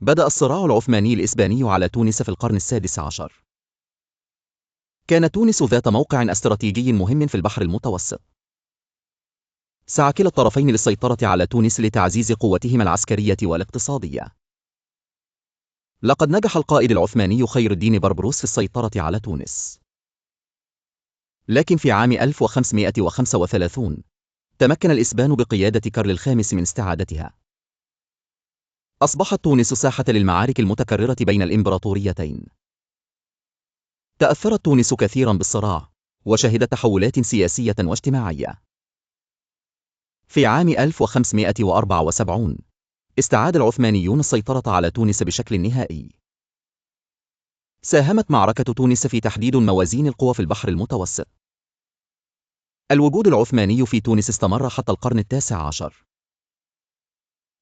بدأ الصراع العثماني الإسباني على تونس في القرن السادس عشر. كانت تونس ذات موقع استراتيجي مهم في البحر المتوسط. سعى كلا الطرفين للسيطرة على تونس لتعزيز قوتهما العسكرية والاقتصادية. لقد نجح القائد العثماني خير الدين بربروس في السيطرة على تونس. لكن في عام 1535 تمكن الإسبان بقيادة كارل الخامس من استعادتها. أصبحت تونس ساحة للمعارك المتكررة بين الإمبراطوريتين. تأثرت تونس كثيرا بالصراع، وشهدت تحولات سياسية واجتماعية. في عام 1574 استعاد العثمانيون السيطرة على تونس بشكل نهائي. ساهمت معركة تونس في تحديد موازين القوى في البحر المتوسط. الوجود العثماني في تونس استمر حتى القرن التاسع عشر.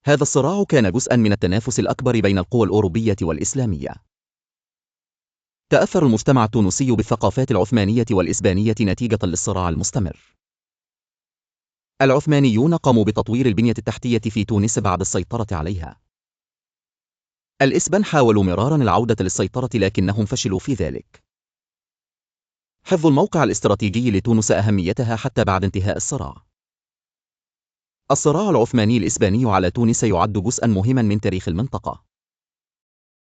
هذا الصراع كان جزءا من التنافس الأكبر بين القوى الأوروبية والإسلامية. تأثر المجتمع التونسي بالثقافات العثمانية والإسبانية نتيجة للصراع المستمر. العثمانيون قاموا بتطوير البنية التحتية في تونس بعد السيطرة عليها. الإسبان حاولوا مرارا العودة للسيطرة لكنهم فشلوا في ذلك. حفظ الموقع الاستراتيجي لتونس أهميتها حتى بعد انتهاء الصراع. الصراع العثماني الإسباني على تونس يعد جزءا مهما من تاريخ المنطقة.